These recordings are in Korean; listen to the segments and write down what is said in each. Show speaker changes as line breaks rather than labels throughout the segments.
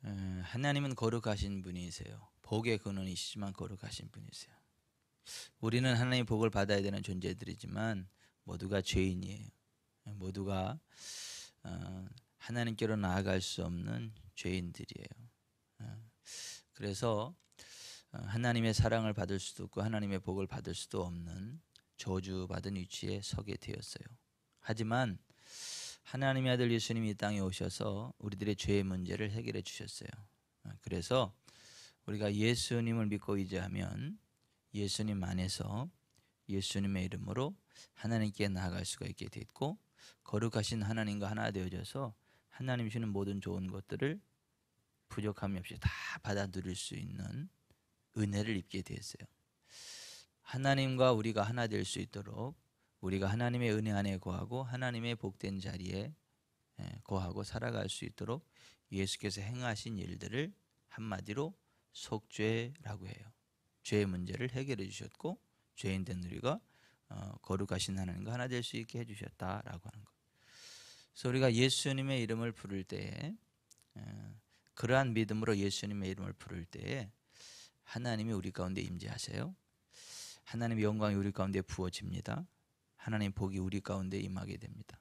하나님은 거룩하신 분이세요. 복의 근원이시지만 거룩하신 분이세요. 우리는 하나님의 복을 받아야 되는 존재들이지만 모두가 죄인이에요. 모두가 하나님께로 나아갈 수 없는 죄인들이에요. 그래서 하나님의 사랑을 받을 수도 없고 하나님의 복을 받을 수도 없는 저주받은 위치에 서게 되었어요. 하지만 하나님의 아들 예수님이 이 땅에 오셔서 우리들의 죄의 문제를 해결해 주셨어요. 그래서 우리가 예수님을 믿고 의지하면 예수님 안에서 예수님의 이름으로 하나님께 나아갈 수가 있게 됐고, 거룩하신 하나님과 하나 되어져서 하나님 주시는 모든 좋은 것들을 부족함이 없이 다 받아 누릴 수 있는 은혜를 입게 되었어요. 하나님과 우리가 하나 될 수 있도록 우리가 하나님의 은혜 안에 거하고 하나님의 복된 자리에 거하고 살아갈 수 있도록 예수께서 행하신 일들을 한마디로 속죄라고 해요. 죄의 문제를 해결해 주셨고 죄인 된 우리가 거룩하신 하나님과 하나 될 수 있게 해주셨다라고 하는 것. 그래서 우리가 예수님의 이름을 부를 때에 그러한 믿음으로 예수님의 이름을 부를 때에 하나님이 우리 가운데 임재하세요. 하나님의 영광이 우리 가운데 부어집니다. 하나님 복이 우리 가운데 임하게 됩니다.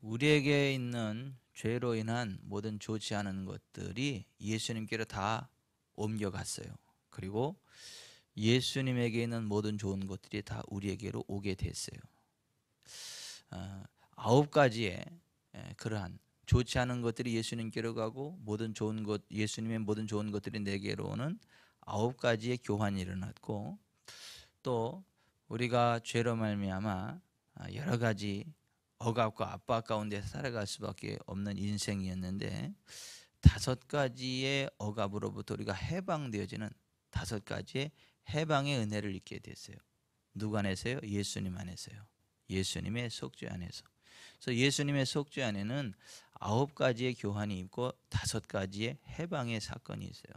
우리에게 있는 죄로 인한 모든 좋지 않은 것들이 예수님께로 다 옮겨갔어요. 그리고 예수님에게 있는 모든 좋은 것들이 다 우리에게로 오게 됐어요. 9가지의 그러한 좋지 않은 것들이 예수님께로 가고 모든 좋은 것, 예수님의 모든 좋은 것들이 내게로 오는 9가지의 교환이 일어났고, 또 우리가 죄로 말미암아 여러 가지 억압과 압박 가운데 살아갈 수밖에 없는 인생이었는데 5가지의 억압으로부터 우리가 해방되어지는 5가지의 해방의 은혜를 입게 됐어요. 누구 안에서요? 예수님 안에서요. 예수님의 속죄 안에서. 그래서 예수님의 속죄 안에는 9가지의 교환이 있고 5가지의 해방의 사건이 있어요.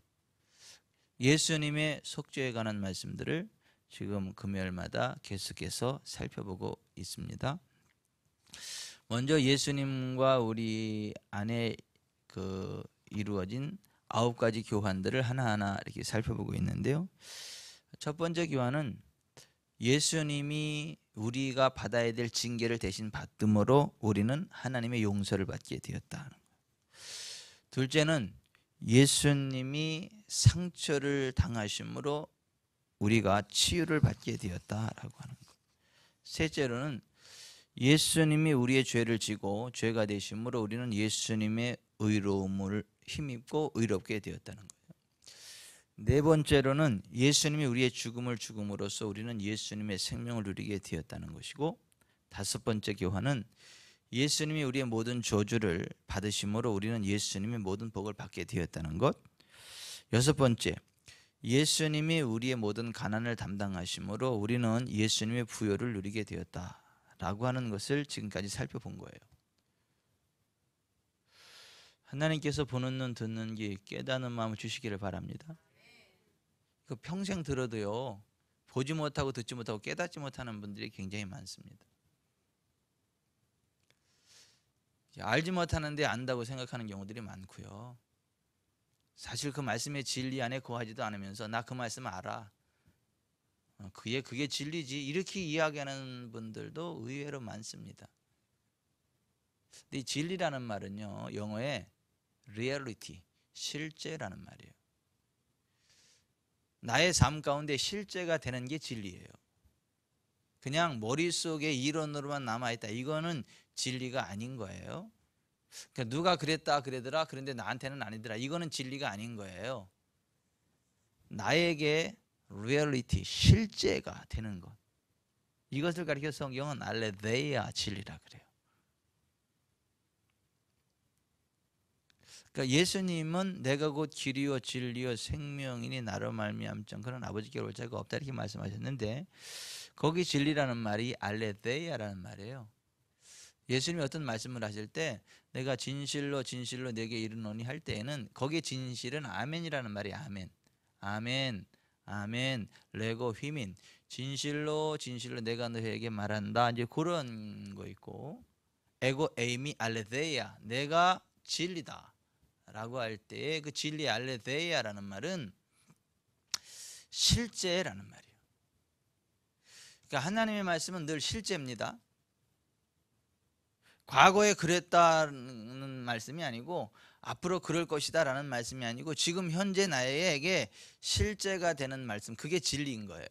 예수님의 속죄에 관한 말씀들을 지금 금요일마다 계속해서 살펴보고 있습니다. 먼저 예수님과 우리 안에 이루어진 9가지 교환들을 하나하나 이렇게 살펴보고 있는데요. 첫 번째 교환은 예수님이 우리가 받아야 될 징계를 대신 받음으로 우리는 하나님의 용서를 받게 되었다는 거예요. 둘째는 예수님이 상처를 당하심으로 우리가 치유를 받게 되었다라고 하는 것. 셋째로는 예수님이 우리의 죄를 지고 죄가 되심으로 우리는 예수님의 의로움을 힘입고 의롭게 되었다는 거예요. 네 번째로는 예수님이 우리의 죽음을 죽음으로써 우리는 예수님의 생명을 누리게 되었다는 것이고, 5번째 교환은 예수님이 우리의 모든 저주를 받으심으로 우리는 예수님의 모든 복을 받게 되었다는 것. 6번째, 예수님이 우리의 모든 가난을 담당하심으로 우리는 예수님의 부요를 누리게 되었다라고 하는 것을 지금까지 살펴본 거예요. 하나님께서 보는 눈 듣는 귀 깨닫는 마음을 주시기를 바랍니다. 그 평생 들어도요, 보지 못하고 듣지 못하고 깨닫지 못하는 분들이 굉장히 많습니다. 알지 못하는데 안다고 생각하는 경우들이 많고요. 사실 그 말씀의 진리 안에 거하지도 않으면서 나 그 말씀 알아, 그게 진리지, 이렇게 이야기하는 분들도 의외로 많습니다. 근데 이 진리라는 말은요, 영어에 reality, 실제라는 말이에요. 나의 삶 가운데 실제가 되는 게 진리예요. 그냥 머릿속에 이론으로만 남아있다, 이거는 진리가 아닌 거예요. 그러니까 누가 그랬다 그러더라, 그런데 나한테는 아니더라, 이거는 진리가 아닌 거예요. 나에게 reality, 실제가 되는 것, 이것을 가리켜 성경은 알레데이아 진리라 그래요. 그러니까 예수님은 내가 곧 길이요 진리요 생명이니 나로 말미암자 그런 아버지께로 올 자가 없다, 이렇게 말씀하셨는데, 거기 진리라는 말이 알레데이아라는 말이에요. 예수님이 어떤 말씀을 하실 때 내가 진실로 진실로 내게 이르노니 할 때에는 거기에 진실은 아멘이라는 말이 아멘, 아멘, 아멘, 레고 휘민, 진실로 진실로 내가 너에게 말한다, 이제 그런 거 있고, 에고 에이미 알레데이아, 내가 진리다 라고 할 때 그 진리 알레데이아라는 말은 실제라는 말이에요. 그러니까 하나님의 말씀은 늘 실제입니다. 과거에 그랬다는 말씀이 아니고 앞으로 그럴 것이다 라는 말씀이 아니고 지금 현재 나에게 실제가 되는 말씀, 그게 진리인 거예요.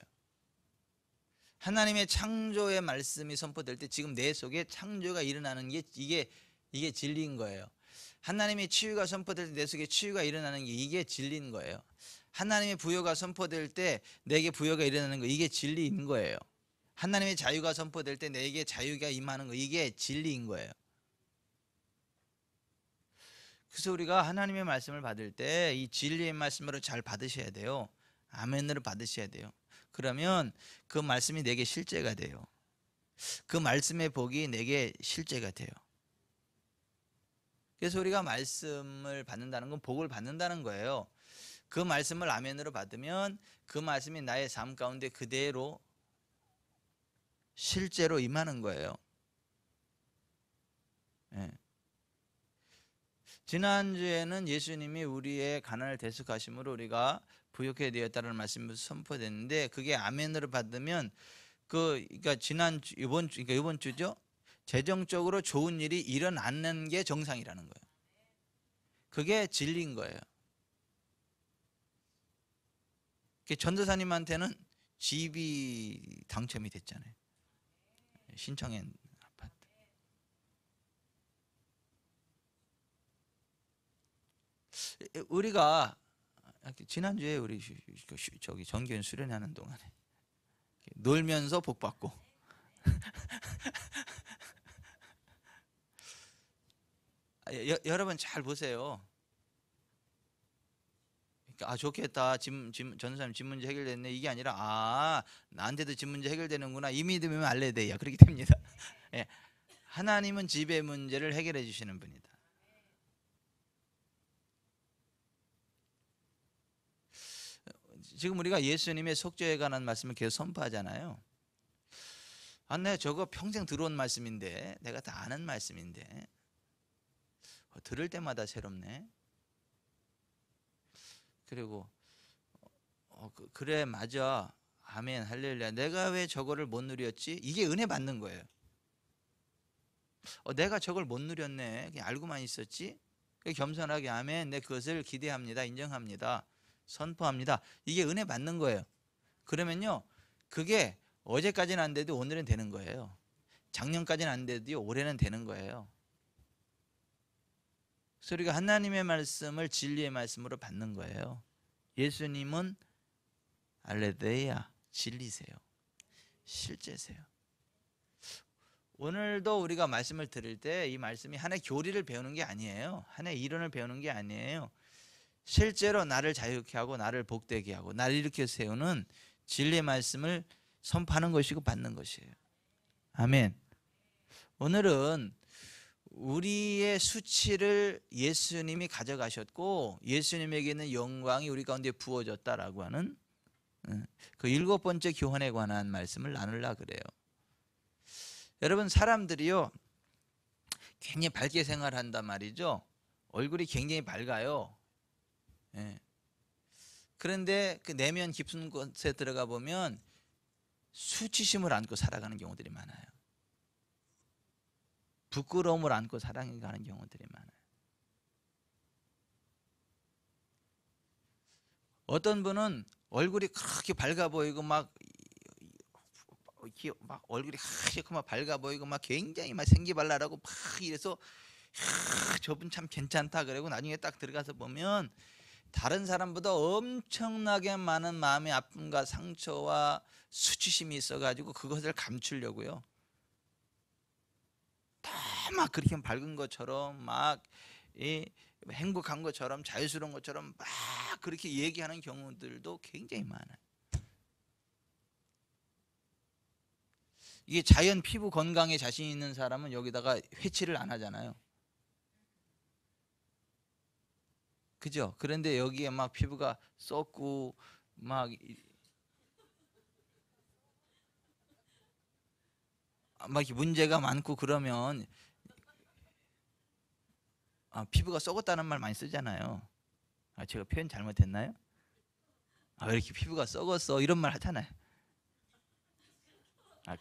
하나님의 창조의 말씀이 선포될 때 지금 내 속에 창조가 일어나는 게 이게 진리인 거예요. 하나님의 치유가 선포될 때 내 속에 치유가 일어나는 게 이게 진리인 거예요. 하나님의 부여가 선포될 때 내게 부여가 일어나는 거, 이게 진리인 거예요. 하나님의 자유가 선포될 때 내게 자유가 임하는 거, 이게 진리인 거예요. 그래서 우리가 하나님의 말씀을 받을 때 이 진리의 말씀으로 잘 받으셔야 돼요. 아멘으로 받으셔야 돼요. 그러면 그 말씀이 내게 실제가 돼요. 그 말씀의 복이 내게 실제가 돼요. 그래서 우리가 말씀을 받는다는 건 복을 받는다는 거예요. 그 말씀을 아멘으로 받으면 그 말씀이 나의 삶 가운데 그대로 실제로 임하는 거예요. 네. 지난주에는 예수님이 우리의 가난을 대속하심으로 우리가 부욕해 되었다는 말씀이 선포됐는데, 그게 아멘으로 받으면 그러니까 이번 주죠. 재정적으로 좋은 일이 일어나는 게 정상이라는 거예요. 그게 진리인 거예요. 전도사님한테는 집이 당첨이 됐잖아요. 신청한 아파트. 우리가 지난주에 우리 저기 정기현 수련하는 동안에 놀면서 복 받고 여러분 잘 보세요. 좋겠다. 전사님 집 문제 해결됐네. 이게 아니라 나한테도 집 문제 해결되는구나. 이 믿음이면 알레데이야. 그렇게 됩니다. 예. 하나님은 집의 문제를 해결해 주시는 분이다. 지금 우리가 예수님의 속죄에 관한 말씀을 계속 선포하잖아요. 내가 저거 평생 들어온 말씀인데, 내가 다 아는 말씀인데 들을 때마다 새롭네. 그리고 그래 맞아, 아멘, 할렐루야. 내가 왜 저거를 못 누렸지? 이게 은혜 받는 거예요. 내가 저걸 못 누렸네. 그냥 알고만 있었지. 겸손하게 아멘, 내 그것을 기대합니다, 인정합니다, 선포합니다. 이게 은혜 받는 거예요. 그러면요, 그게 어제까지는 안 돼도 오늘은 되는 거예요. 작년까지는 안 돼도 올해는 되는 거예요. 그래서 우리가 하나님의 말씀을 진리의 말씀으로 받는 거예요. 예수님은 알레데이아, 진리세요. 실제세요. 오늘도 우리가 말씀을 들을 때 이 말씀이 하나의 교리를 배우는 게 아니에요. 하나의 이론을 배우는 게 아니에요. 실제로 나를 자유케 하고 나를 복되게 하고 나를 일으켜 세우는 진리의 말씀을 선포하는 것이고 받는 것이에요. 아멘. 오늘은 우리의 수치를 예수님이 가져가셨고 예수님에게 있는 영광이 우리 가운데 부어졌다라고 하는 그 7번째 교훈에 관한 말씀을 나누려고 그래요. 여러분, 사람들이요 굉장히 밝게 생활한단 말이죠. 얼굴이 굉장히 밝아요. 예. 그런데 그 내면 깊은 곳에 들어가 보면 수치심을 안고 살아가는 경우들이 많아요. 부끄러움을 안고 살아가는 경우들이 많아요. 어떤 분은 얼굴이 그렇게 밝아 보이고 막 얼굴이 막 밝아 보이고 막 굉장히 막 생기발랄하고 막 이래서 저분 참 괜찮다 그러고 나중에 딱 들어가서 보면 다른 사람보다 엄청나게 많은 마음의 아픔과 상처와 수치심이 있어가지고 그것을 감추려고요, 다 막 그렇게 밝은 것처럼 막 행복한 것처럼 자유스러운 것처럼 막 그렇게 얘기하는 경우들도 굉장히 많아요. 이게 자연 피부 건강에 자신 있는 사람은 여기다가 회치를 안 하잖아요. 그죠? 그런데 여기에 막 피부가 썩고 막 문제가 많고 그러면 피부가 썩었다는 말 많이 쓰잖아요. 제가 표현 잘못했나요? 왜 이렇게 피부가 썩었어 이런 말 하잖아요.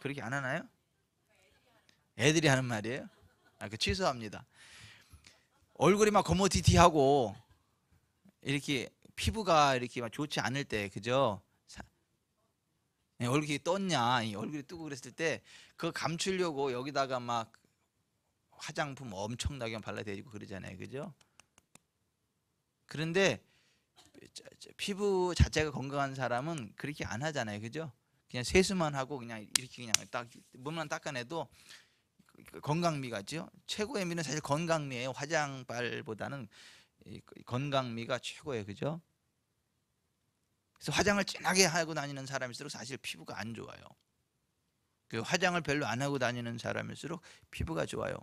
그렇게 안 하나요? 애들이 하는 말이에요? 그 취소합니다. 얼굴이 막 거무튀튀하고 이렇게 피부가 이렇게 막 좋지 않을 때, 그죠? 얼굴이 떴냐, 얼굴이 뜨고 그랬을 때 그거 감추려고 여기다가 막 화장품 엄청나게 발라대고 그러잖아요, 그죠? 그런데 피부 자체가 건강한 사람은 그렇게 안 하잖아요, 그죠? 그냥 세수만 하고 그냥 이렇게 그냥 딱 몸만 닦아내도 건강미가죠. 최고의 미는 사실 건강미예요. 화장빨보다는 건강미가 최고예요, 그죠? 그래서 화장을 진하게 하고 다니는 사람일수록 사실 피부가 안 좋아요. 그 화장을 별로 안 하고 다니는 사람일수록 피부가 좋아요.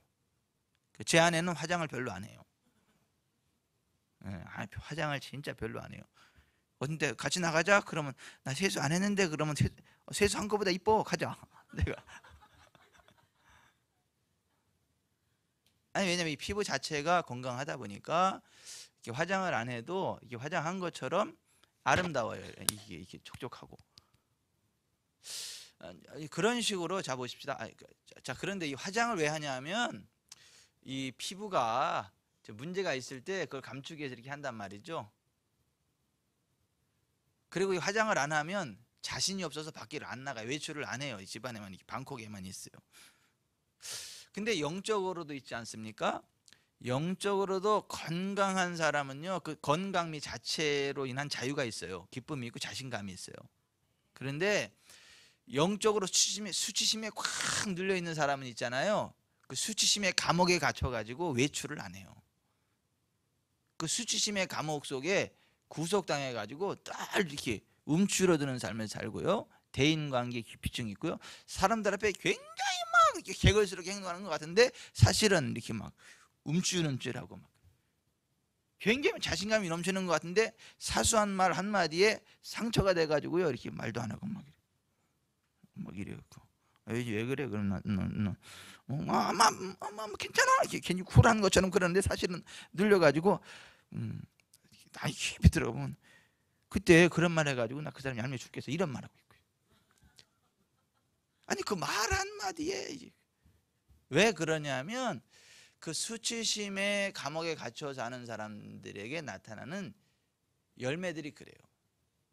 제 아내는 화장을 별로 안 해요. 화장을 진짜 별로 안 해요. 어딘데 같이 나가자? 그러면 나 세수 안 했는데, 그러면 세수한 거보다 이뻐, 가자. 내가 왜냐면 이 피부 자체가 건강하다 보니까 이렇게 화장을 안 해도 이렇게 화장한 것처럼 아름다워요. 이게 촉촉하고. 그런 식으로 자 보십시다. 자, 그런데 이 화장을 왜 하냐면 이 피부가 문제가 있을 때 그걸 감추기 위해서 이렇게 한단 말이죠. 그리고 이 화장을 안 하면 자신이 없어서 밖을 안 나가요. 외출을 안 해요. 집안에만, 이렇게 방콕에만 있어요. 근데 영적으로도 있지 않습니까? 영적으로도 건강한 사람은요, 그 건강미 자체로 인한 자유가 있어요. 기쁨이 있고 자신감이 있어요. 그런데 영적으로 수치심에 꽉 눌려 있는 사람은 있잖아요. 그 수치심의 감옥에 갇혀가지고 외출을 안 해요. 그 수치심의 감옥 속에 구속당해가지고 딱 이렇게 움츠러드는 삶을 살고요. 대인관계 기피증이 있고요. 사람들 앞에 굉장히 막 이렇게 개걸스럽게 행동하는 것 같은데 사실은 이렇게 막 움찔움찔하고 막 굉장히 자신감이 넘치는 것 같은데 사소한 말 한마디에 상처가 돼가지고요. 이렇게 말도 안 하고 막 이래요. 왜 그래? 그럼 괜찮아. 이렇게 괜히 쿨한 것처럼 그러는데 사실은 눌려가지고 나이 깊이 들어보면 그때 그런 말 해가지고 나 그 사람이 얄미워 죽겠어 이런 말하고 있고요. 아니 그 말 한마디에 왜 그러냐면 그 수치심의 감옥에 갇혀 사는 사람들에게 나타나는 열매들이 그래요.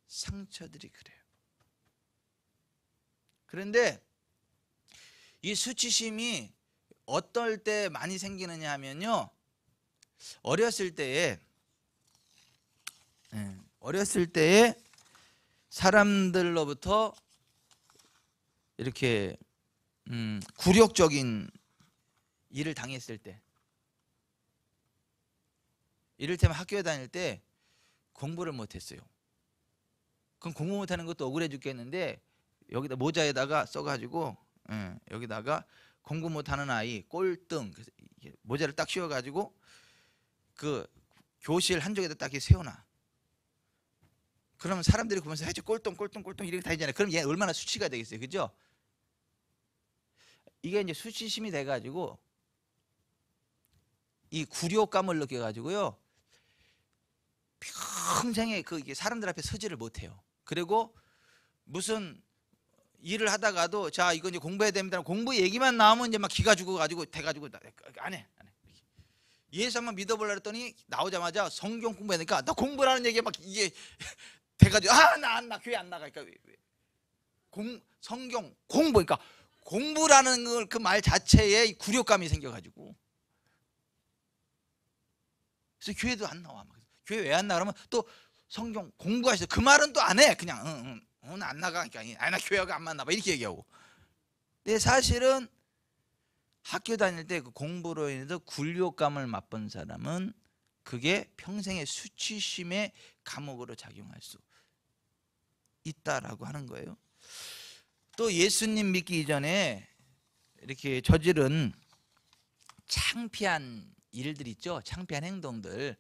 상처들이 그래요. 그런데 이 수치심이 어떨 때 많이 생기느냐 하면요, 어렸을 때에 사람들로부터 이렇게 굴욕적인 일을 당했을 때, 이를테면 학교에 다닐 때 공부를 못했어요. 그럼 공부 못하는 것도 억울해 죽겠는데 여기다 모자에다가 써가지고 여기다가 공부 못하는 아이 꼴등, 그래서 모자를 딱 씌워가지고 그 교실 한쪽에다 딱 이렇게 세워놔. 그러면 사람들이 보면서 해줘 꼴등 이렇게 다니잖아요. 그럼 얘 얼마나 수치가 되겠어요, 그죠? 이게 이제 수치심이 돼가지고 이 굴욕감을 느껴가지고요 평생에 이게 사람들 앞에 서지를 못해요. 그리고 무슨 일을 하다가도 자 이거 이제 공부해야 됩니다. 공부 얘기만 나오면 이제 막 기가 죽어가지고 돼가지고 안 해. 예수 한번 믿어보려 했더니 나오자마자 성경 공부하니까 나 공부라는 얘기에 막 이게 돼가지고 나 교회 안 나가. 그러니까 성경 공부, 그러니까 공부라는 걸 그 말 자체에 굴욕감이 생겨가지고 그래서 교회도 안 나와. 교회 왜 안 나가? 그러면 또 성경 공부하시죠. 그 말은 또 안 해. 그냥 나 안 나가. 그러니까 나 교회가 안 맞나 봐 이렇게 얘기하고. 근데 사실은 학교 다닐 때 그 공부로 인해서 굴욕감을 맛본 사람은 그게 평생의 수치심의 감옥으로 작용할 수 있다라고 하는 거예요. 또 예수님 믿기 이전에 이렇게 저지른 창피한 일들 있죠. 창피한 행동들.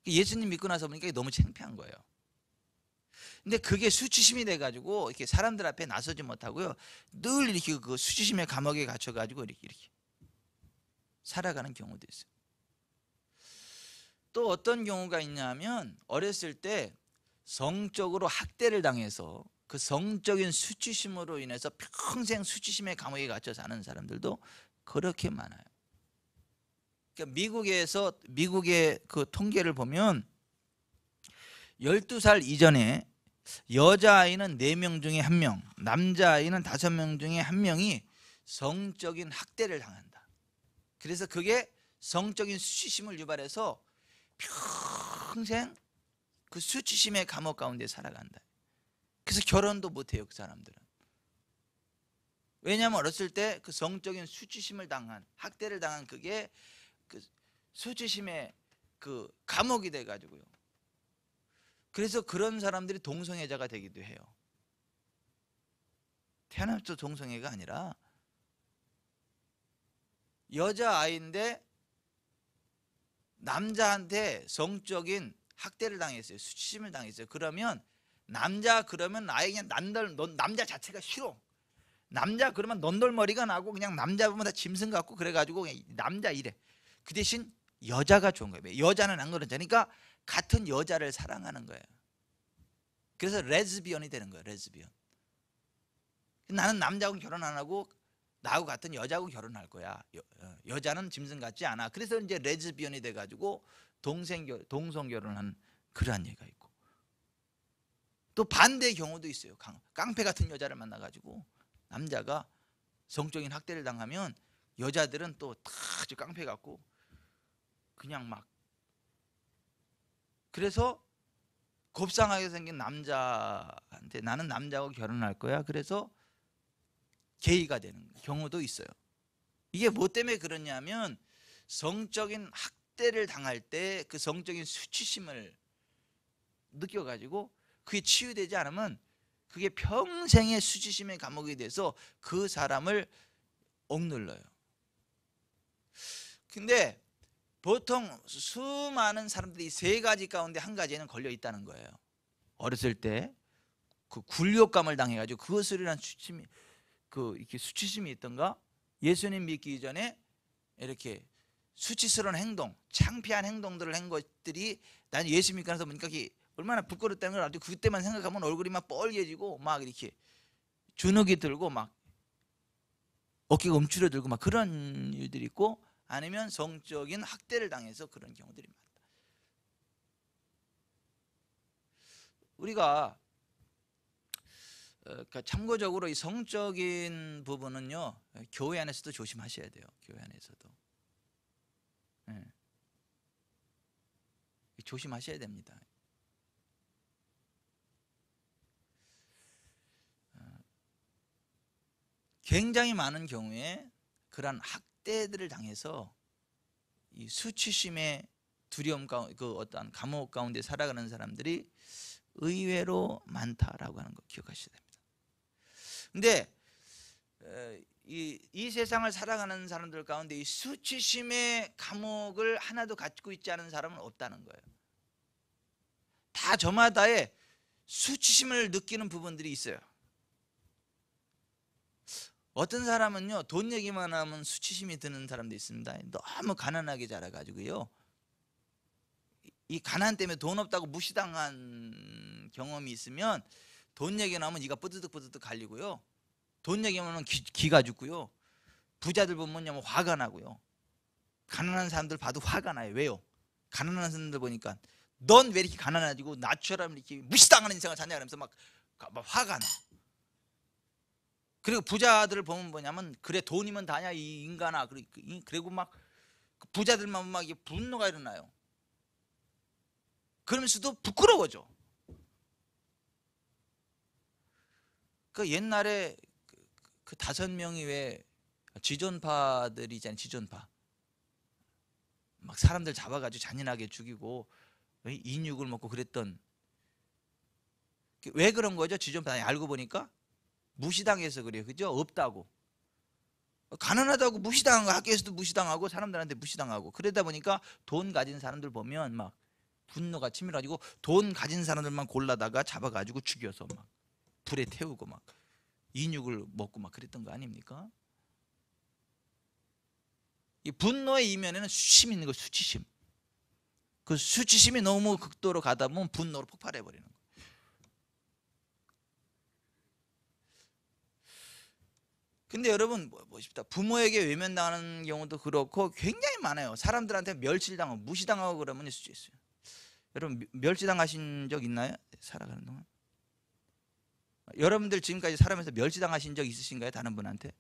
예수님 믿고 나서 보니까 너무 창피한 거예요. 근데 그게 수치심이 돼가지고 이렇게 사람들 앞에 나서지 못하고요. 늘 이렇게 그 수치심의 감옥에 갇혀가지고 이렇게 살아가는 경우도 있어요. 또 어떤 경우가 있냐면 어렸을 때 성적으로 학대를 당해서 그 성적인 수치심으로 인해서 평생 수치심의 감옥에 갇혀 사는 사람들도 그렇게 많아요. 그러니까 미국의 그 통계를 보면 12살 이전에 여자아이는 4명 중에 1명, 남자아이는 5명 중에 1명이 성적인 학대를 당한다. 그래서 그게 성적인 수치심을 유발해서 평생 그 수치심의 감옥 가운데 살아간다. 그래서 결혼도 못해요, 그 사람들은. 왜냐하면 어렸을 때 그 성적인 수치심을 당한, 학대를 당한 그게 그 수치심의 그 감옥이 돼가지고요. 그래서 그런 사람들이 동성애자가 되기도 해요. 태어나서 동성애가 아니라 여자아이인데 남자한테 성적인 학대를 당했어요. 수치심을 당했어요. 그러면 아예 그냥 남자 자체가 싫어. 남자 그러면 넌돌머리가 나고 그냥 남자 보면 다 짐승 같고 그래가지고 그냥 남자 이래. 그 대신 여자가 좋은 거예요. 여자는 안 그러니까 같은 여자를 사랑하는 거예요. 그래서 레즈비언이 되는 거예요. 레즈비언. 나는 남자하고 결혼 안 하고 나하고 같은 여자하고 결혼할 거야. 여자는 짐승 같지 않아. 그래서 이제 레즈비언이 돼가지고 동성 결혼한 그러한 예가 있고, 또 반대의 경우도 있어요. 깡패 같은 여자를 만나가지고 남자가 성적인 학대를 당하면 여자들은 또 다 깡패 같고 그냥 막, 그래서 곱상하게 생긴 남자한테 나는 남자하고 결혼할 거야. 그래서 게이가 되는 경우도 있어요. 이게 뭐 때문에 그러냐면 성적인 학대를 당할 때 그 성적인 수치심을 느껴가지고 그게 치유되지 않으면 그게 평생의 수치심의 감옥이 돼서 그 사람을 억눌러요. 근데 보통 수많은 사람들이 3가지 가운데 1가지에는 걸려 있다는 거예요. 어렸을 때 그 굴욕감을 당해가지고 그것을 인한 수치심이, 이렇게 수치심이 있던가, 예수님 믿기 전에 이렇게 수치스러운 행동, 창피한 행동들을 한 것들이 난 예수 믿고 나서 보니까 얼마나 부끄럽다는 걸 알죠. 그때만 생각하면 얼굴이 막 뻘개지고 막 이렇게 주눅이 들고 막 어깨가 움츠러들고 막 그런 일들이 있고, 아니면 성적인 학대를 당해서 그런 경우들이 많다. 우리가 참고적으로 이 성적인 부분은요, 교회 안에서도 조심하셔야 돼요. 교회 안에서도 조심하셔야 됩니다. 굉장히 많은 경우에 그러한 학대들을 당해서 이 수치심의 두려움 가운데, 그 어떤 감옥 가운데 살아가는 사람들이 의외로 많다라고 하는 거 기억하셔야 됩니다. 근데 이 세상을 살아가는 사람들 가운데 이 수치심의 감옥을 하나도 갖고 있지 않은 사람은 없다는 거예요. 다 저마다의 수치심을 느끼는 부분들이 있어요. 어떤 사람은요, 돈 얘기만 하면 수치심이 드는 사람도 있습니다. 너무 가난하게 자라가지고요, 이 가난 때문에 돈 없다고 무시당한 경험이 있으면 돈 얘기 나오면 이가 뿌드득 갈리고요, 돈 얘기하면 기가 죽고요, 부자들 보면 화가 나고요, 가난한 사람들 봐도 화가 나요. 왜요? 가난한 사람들 보니까 넌 왜 이렇게 가난해지고 나처럼 이렇게 무시당하는 인생을 사냐 그러면서 막 화가 나. 그리고 부자들을 보면 뭐냐면, 그래 돈이면 다냐 이 인간아, 그리고 막 부자들만 막 분노가 일어나요. 그러면서도 부끄러워져. 그 옛날에 그 5명이 왜 지존파들이 있잖아요. 지존파 막 사람들 잡아가지고 잔인하게 죽이고 인육을 먹고 그랬던, 왜 그런 거죠? 지존파 알고 보니까 무시당해서 그래요. 그죠? 없다고, 가난하다고 무시당한 거, 학교에서도 무시당하고 사람들한테 무시당하고, 그러다 보니까 돈 가진 사람들 보면 막 분노가 치밀어가지고 돈 가진 사람들만 골라다가 잡아가지고 죽여서 막 불에 태우고 막 인육을 먹고 막 그랬던 거 아닙니까? 이 분노의 이면에는 수치심이 있는 거, 수치심. 그 수치심이 너무 극도로 가다 보면 분노로 폭발해 버리는 거예요. 근데 여러분 보십시다. 부모에게 외면당하는 경우도 그렇고 굉장히 많아요. 사람들한테 멸시당하고 무시당하고 그러면 있을 수 있어요. 여러분 멸시당하신 적 있나요? 살아가는 동안? 여러분들 지금까지 살아면서 멸시당하신 적 있으신가요? 다른 분한테?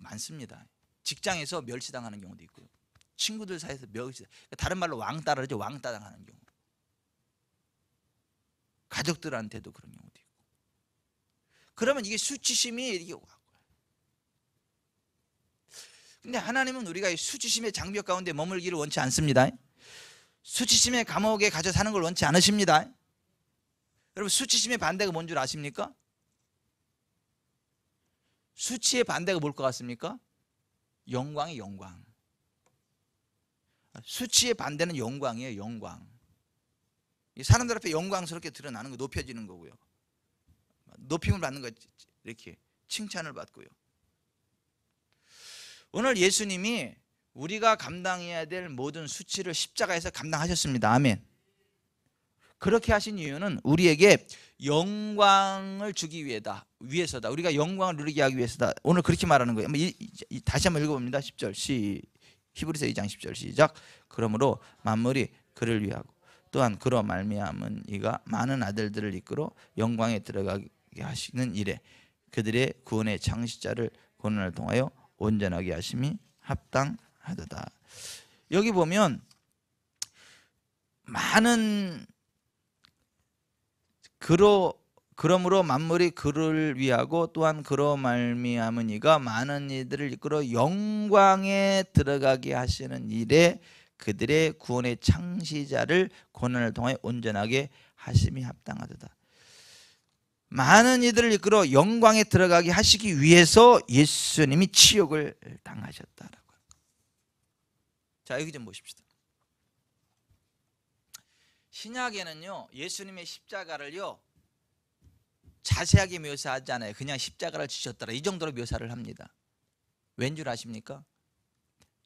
많습니다. 직장에서 멸시당하는 경우도 있고요. 친구들 사이에서 멸시, 다른 말로 왕따라죠. 왕따당하는 경우. 가족들한테도 그런 경우도 있고. 그러면 이게 수치심이 이게 와. 근데 하나님은 우리가 이 수치심의 장벽 가운데 머물기를 원치 않습니다. 수치심의 감옥에 갇혀 사는 걸 원치 않으십니다. 여러분 수치심의 반대가 뭔 줄 아십니까? 수치의 반대가 뭘 것 같습니까? 영광이 영광. 수치의 반대는 영광이에요. 영광. 사람들 앞에 영광스럽게 드러나는 거, 높여지는 거고요. 높임을 받는 거, 이렇게 칭찬을 받고요. 오늘 예수님이 우리가 감당해야 될 모든 수치를 십자가에서 감당하셨습니다. 아멘. 그렇게 하신 이유는 우리에게 영광을 주기 위해서다. 우리가 영광을 누리게 하기 위해서다. 오늘 그렇게 말하는 거예요. 다시 한번 읽어봅니다. 10절 히브리서 2장 10절 시작. 그러므로 만물이 그를 위하고 또한 그로 말미암은 이가 많은 아들들을 이끌어 영광에 들어가게 하시는 일에 그들의 구원의 창시자를 고난을 통하여 온전하게 하심이 합당하도다. 여기 보면 많은 그러므로 만물이 그를 위하고 또한 그로 말미암은 이가 많은 이들을 이끌어 영광에 들어가게 하시는 일에 그들의 구원의 창시자를 고난을 통하여 온전하게 하심이 합당하도다. 많은 이들을 이끌어 영광에 들어가게 하시기 위해서 예수님이 치욕을 당하셨다라고. 자, 여기 좀 보십시다. 신약에는요 예수님의 십자가를요 자세하게 묘사하지 않아요. 그냥 십자가를 지셨더라 이 정도로 묘사를 합니다. 왠 줄 아십니까?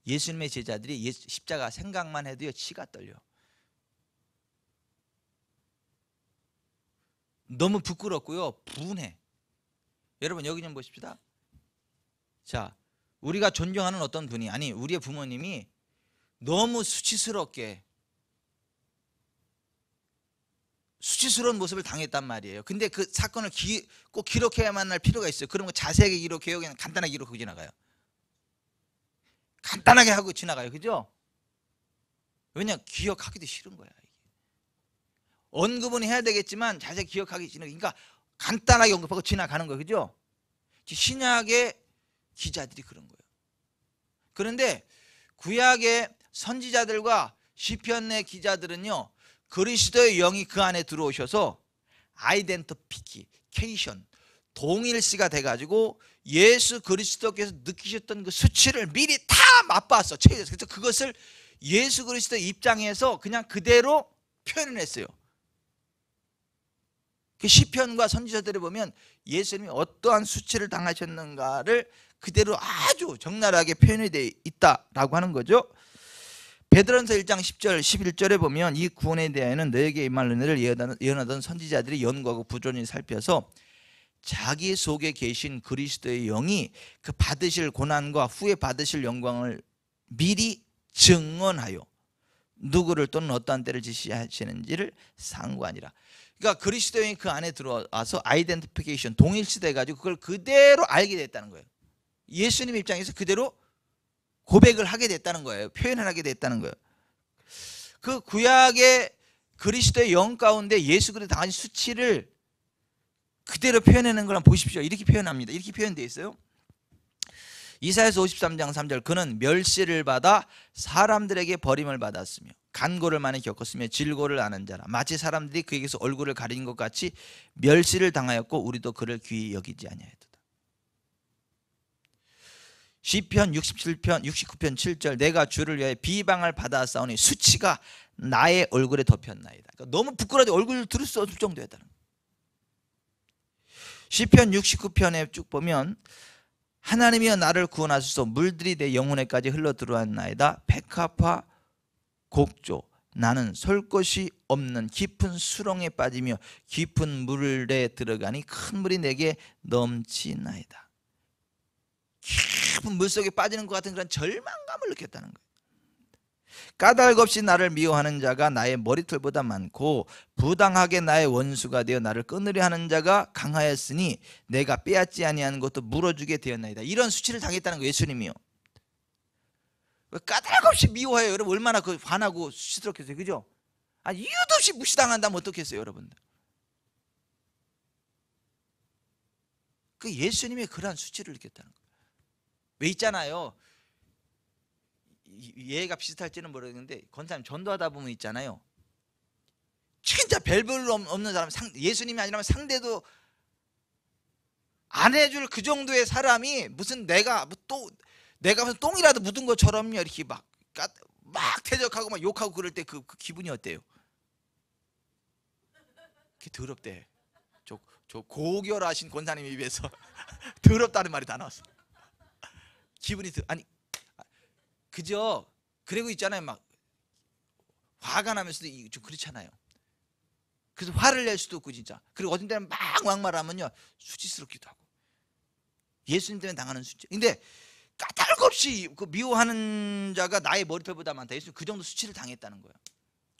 예수님의 제자들이 십자가 생각만 해도요 치가 떨려. 너무 부끄럽고요 분해. 여러분 여기 좀 보십시다. 자, 우리가 존경하는 어떤 분이, 아니 우리의 부모님이 너무 수치스러운 모습을 당했단 말이에요. 근데 그 사건을 꼭 기록해야만 할 필요가 있어요. 그런 거 자세하게 기록해요? 그냥 간단하게 기록하고 지나가요? 간단하게 하고 지나가요. 그죠? 왜냐? 기억하기도 싫은 거야. 언급은 해야 되겠지만 자세히 기억하기 싫은, 그러니까 간단하게 언급하고 지나가는 거예요. 그죠? 신약의 기자들이 그런 거예요. 그런데 구약의 선지자들과 시편의 기자들은요 그리스도의 영이 그 안에 들어오셔서 아이덴티피케이션, 동일시가 돼가지고 예수 그리스도께서 느끼셨던 그 수치를 미리 다 맛봤어. 그래서 그것을 예수 그리스도 입장에서 그냥 그대로 표현했어요. 그 시편과 선지자들을 보면 예수님이 어떠한 수치를 당하셨는가를 그대로 아주 적나라하게 표현이 되어 있다라고 하는 거죠. 베드로전서 1장 10절 11절에 보면 이 구원에 대하여는 너에게 임할 은혜를 예언하던 선지자들이 연구하고 부지런히 살펴서 자기 속에 계신 그리스도의 영이 그 받으실 고난과 후에 받으실 영광을 미리 증언하여 누구를 또는 어떠한 때를 지시하시는지를 상고하니라. 그러니까 그리스도의 영이 그 안에 들어와서 아이덴티피케이션, 동일시돼 가지고 그걸 그대로 알게 됐다는 거예요. 예수님 입장에서 그대로 고백을 하게 됐다는 거예요. 표현을 하게 됐다는 거예요. 그 구약의 그리스도의 영 가운데 예수 그리스도 당하신 수치를 그대로 표현하는 걸 보십시오. 이렇게 표현합니다. 이렇게 표현되어 있어요. 이사야서 53장 3절 그는 멸시를 받아 사람들에게 버림을 받았으며 간고를 많이 겪었으며 질고를 아는 자라. 마치 사람들이 그에게서 얼굴을 가리는 것 같이 멸시를 당하였고 우리도 그를 귀히 여기지 아니하였다. 시편 67편 69편 7절 내가 주를 위하여 비방을 받아싸우니 수치가 나의 얼굴에 덮였나이다. 그러니까 너무 부끄러워서 얼굴을 들을 수 없을 정도였다는 거예요. 시편 69편에 쭉 보면 하나님이여 나를 구원하소서. 물들이 내 영혼에까지 흘러 들어왔나이다. 백합화 곡조. 나는 설 곳이 없는 깊은 수렁에 빠지며 깊은 물에 들어가니 큰 물이 내게 넘치나이다. 깊은 물속에 빠지는 것 같은 그런 절망감을 느꼈다는 거예요. 까닭 없이 나를 미워하는 자가 나의 머리털보다 많고 부당하게 나의 원수가 되어 나를 끊으려 하는 자가 강하였으니 내가 빼앗지 아니하는 것도 물어주게 되었나이다. 이런 수치를 당했다는 거예요. 예수님이요. 까닭 없이 미워해요. 여러분 얼마나 그 화나고 수치스럽겠어요. 그죠? 아니, 이유도 없이 무시당한다면 어떻겠어요, 여러분들? 그 예수님의 그러한 수치를 느꼈다는 거예요. 왜 있잖아요. 얘가 비슷할지는 모르겠는데 권사님 전도하다 보면 있잖아요. 진짜 별별로 없는 사람, 예수님이 아니라면 상대도 안 해줄 그 정도의 사람이 무슨 내가 무슨 똥이라도 묻은 것처럼요 이렇게 막 대적하고 막 욕하고 그럴 때 그 기분이 어때요? 그게 더럽대. 저 고결하신 권사님 입에서 더럽다는 말이 다 나왔어. 기분이 아니 그죠? 그리고 있잖아요. 막 화가 나면서도 좀 그렇잖아요. 그래서 화를 낼 수도 없고 진짜. 그리고 어떤 때는 막 막말하면요 수치스럽기도 하고. 예수님 때문에 당하는 수치. 근데 까닭 없이 그 미워하는 자가 나의 머리털보다 많다. 예수님 그 정도 수치를 당했다는 거예요.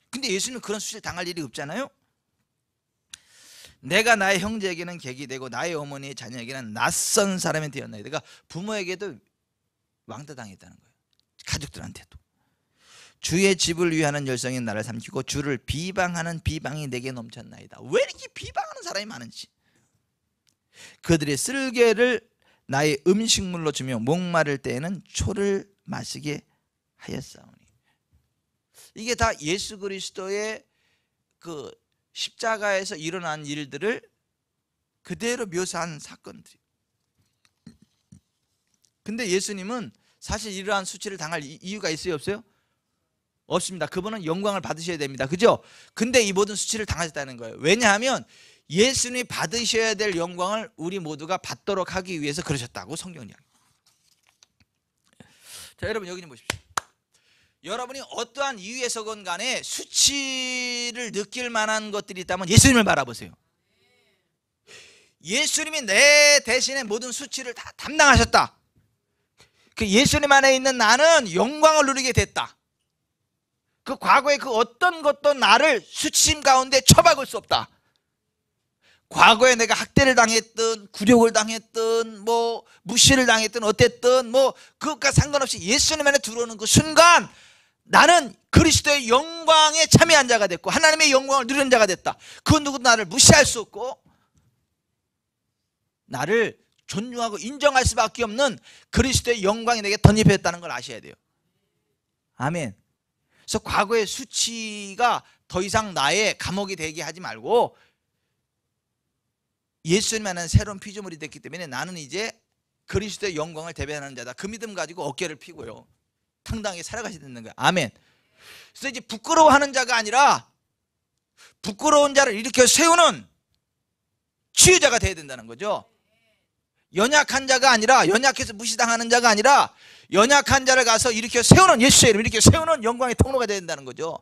근데 예수님은 그런 수치를 당할 일이 없잖아요. 내가 나의 형제에게는 객이 되고 나의 어머니의 자녀에게는 낯선 사람이 되었나이다. 그러니까 부모에게도 왕따 당했다는 거예요. 가족들한테도. 주의 집을 위하는 열성이 나를 삼키고 주를 비방하는 비방이 내게 넘쳤나이다. 왜 이렇게 비방하는 사람이 많은지. 그들의 쓸개를 나의 음식물로 주며 목마를 때에는 초를 마시게 하였사오니. 이게 다 예수 그리스도의 그 십자가에서 일어난 일들을 그대로 묘사한 사건들이에요. 근데 예수님은 사실 이러한 수치를 당할 이유가 있어요, 없어요? 없습니다. 그분은 영광을 받으셔야 됩니다. 그죠? 근데 이 모든 수치를 당하셨다는 거예요. 왜냐하면 예수님이 받으셔야 될 영광을 우리 모두가 받도록 하기 위해서 그러셨다고 성경이 이야기합니다. 자, 여러분 여기 좀 보십시오. 여러분이 어떠한 이유에서건 간에 수치를 느낄 만한 것들이 있다면 예수님을 바라보세요. 예수님이 내 대신에 모든 수치를 다 담당하셨다. 그 예수님 안에 있는 나는 영광을 누리게 됐다. 그 과거에 그 어떤 것도 나를 수치심 가운데 처박을 수 없다. 과거에 내가 학대를 당했든 굴욕을 당했든 뭐 무시를 당했든 어땠든 뭐 그것과 상관없이 예수님 안에 들어오는 그 순간 나는 그리스도의 영광에 참여한 자가 됐고 하나님의 영광을 누리는 자가 됐다. 그 누구도 나를 무시할 수 없고 나를 존중하고 인정할 수밖에 없는 그리스도의 영광이 내게 덧입혀졌다는 걸 아셔야 돼요. 아멘. 그래서 과거의 수치가 더 이상 나의 감옥이 되게 하지 말고 예수님만은 새로운 피조물이 됐기 때문에 나는 이제 그리스도의 영광을 대변하는 자다. 그 믿음 가지고 어깨를 펴고요 당당하게 살아가셔야 되는 거예요. 아멘. 그래서 이제 부끄러워하는 자가 아니라 부끄러운 자를 일으켜 세우는 치유자가 돼야 된다는 거죠. 연약한 자가 아니라 연약해서 무시당하는 자가 아니라 연약한 자를 가서 일으켜 세우는 예수의 이름 일으켜 세우는 영광의 통로가 돼야 된다는 거죠.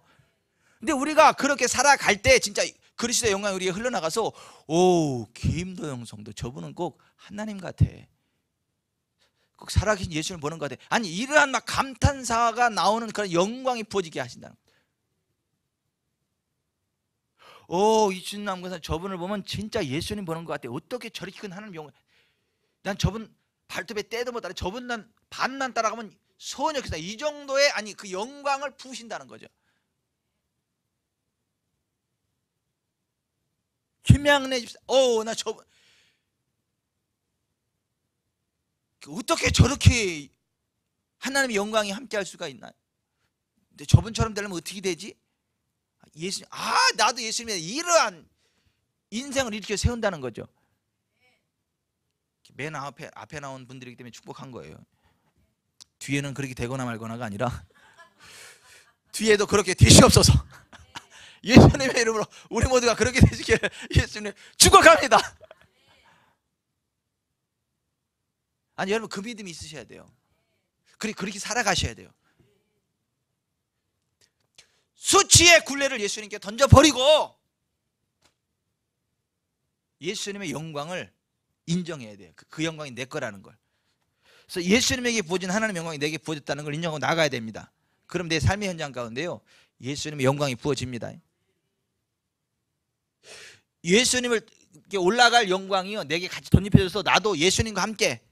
근데 우리가 그렇게 살아갈 때 진짜 그리스도의 영광이 우리에게 흘러나가서 오 김도영 성도 저분은 꼭 하나님 같아. 꼭 살아계신 예수를 보는 것 같아. 아니 이러한 막 감탄사가 나오는 그런 영광이 부어지게 하신다는 거예요. 오 이춘남 권사 저분을 보면 진짜 예수님 보는 것 같아. 어떻게 저렇게 큰 하나님 영광. 난 저분 발톱에 때도 못 따라. 저분 난 반만 따라가면 소원역이다. 이 정도의 아니 그 영광을 부으신다는 거죠. 김양래 집사. 나 저분 어떻게 저렇게 하나님의 영광이 함께할 수가 있나? 근데 저분처럼 되려면 어떻게 되지? 예수님, 나도 예수님의 이러한 인생을 이렇게 세운다는 거죠. 맨 앞에 나온 분들이기 때문에 축복한 거예요. 뒤에는 그렇게 되거나 말거나가 아니라 뒤에도 그렇게 되시옵소서. 예수님의 이름으로 우리 모두가 그렇게 되시기를 예수님 축복합니다. 아니 여러분 그 믿음이 있으셔야 돼요. 그렇게 살아가셔야 돼요. 수치의 굴레를 예수님께 던져버리고 예수님의 영광을 인정해야 돼요. 그 영광이 내 거라는 걸. 그래서 예수님에게 부어진 하나님의 영광이 내게 부어졌다는 걸 인정하고 나가야 됩니다. 그럼 내 삶의 현장 가운데요 예수님의 영광이 부어집니다. 예수님을 올라갈 영광이요 내게 같이 덧입혀져서 나도 예수님과 함께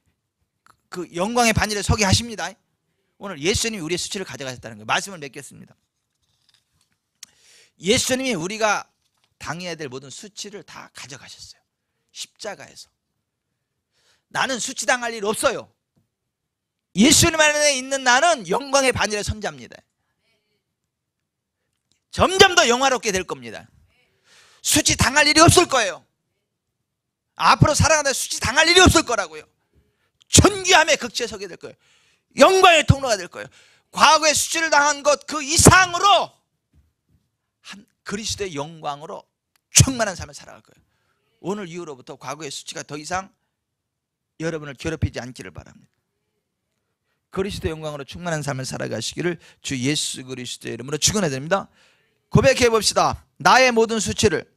그 영광의 반열에 서게 하십니다. 오늘 예수님이 우리의 수치를 가져가셨다는 거예요. 말씀을 맺겠습니다. 예수님이 우리가 당해야 될 모든 수치를 다 가져가셨어요. 십자가에서. 나는 수치당할 일 없어요. 예수님 안에 있는 나는 영광의 반열에 선 자입니다. 점점 더 영화롭게 될 겁니다. 수치 당할 일이 없을 거예요. 앞으로 살아가다 수치 당할 일이 없을 거라고요. 존귀함의 극치에 서게 될 거예요. 영광의 통로가 될 거예요. 과거에 수치를 당한 것 그 이상으로 한 그리스도의 영광으로 충만한 삶을 살아갈 거예요. 오늘 이후로부터 과거의 수치가 더 이상 여러분을 괴롭히지 않기를 바랍니다. 그리스도의 영광으로 충만한 삶을 살아가시기를 주 예수 그리스도의 이름으로 축원해 드립니다. 고백해 봅시다. 나의 모든 수치를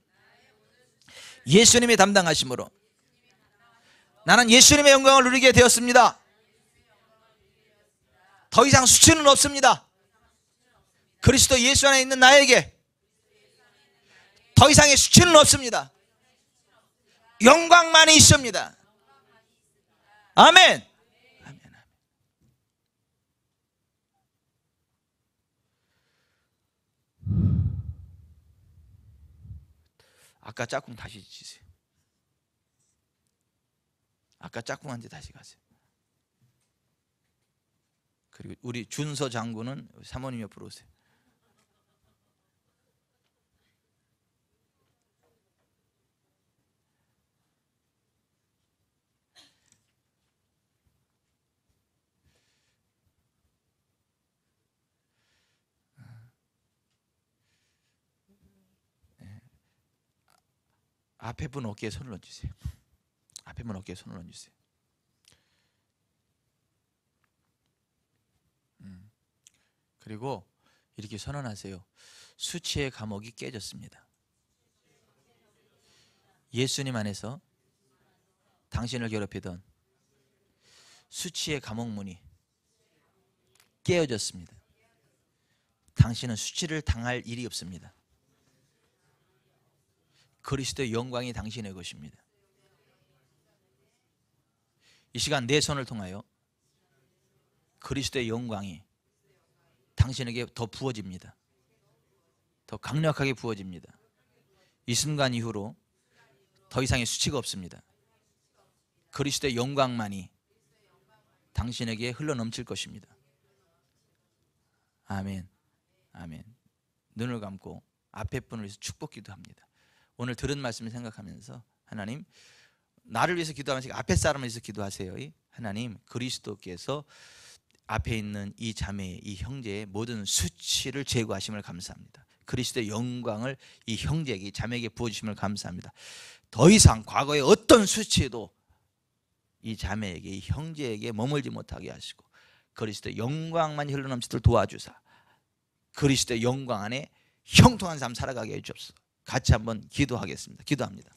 예수님이 담당하심으로 나는 예수님의 영광을 누리게 되었습니다. 더 이상 수치는 없습니다. 그리스도 예수 안에 있는 나에게 더 이상의 수치는 없습니다. 영광만이 있습니다. 아멘. 아까 짝꿍 다시 치세요. 아까 짝꿍한테 다시 가세요. 그리고 우리 준서 장군은 사모님 옆으로 오세요. 앞에 분 어깨에 손을 얹으세요. 앞에 분 어깨에 손을 얹으세요. 그리고 이렇게 선언하세요. 수치의 감옥이 깨졌습니다. 예수님 안에서 당신을 괴롭히던 수치의 감옥문이 깨어졌습니다. 당신은 수치를 당할 일이 없습니다. 그리스도의 영광이 당신의 것입니다. 이 시간 내 손을 통하여 그리스도의 영광이 당신에게 더 부어집니다. 더 강력하게 부어집니다. 이 순간 이후로 더 이상의 수치가 없습니다. 그리스도의 영광만이 당신에게 흘러넘칠 것입니다. 아멘. 아멘. 눈을 감고 앞에 분을 위해서 축복 기도합니다. 오늘 들은 말씀을 생각하면서 하나님 나를 위해서 기도하면서 앞에 사람을 위해서 기도하세요. 하나님 그리스도께서 앞에 있는 이 자매의 이 형제의 모든 수치를 제거하심을 감사합니다. 그리스도의 영광을 이 형제에게 이 자매에게 부어주심을 감사합니다. 더 이상 과거의 어떤 수치도 이 자매에게 이 형제에게 머물지 못하게 하시고 그리스도의 영광만 흘러넘치도록 도와주사 그리스도의 영광 안에 형통한 삶 살아가게 해주옵소서. 같이 한번 기도하겠습니다. 기도합니다.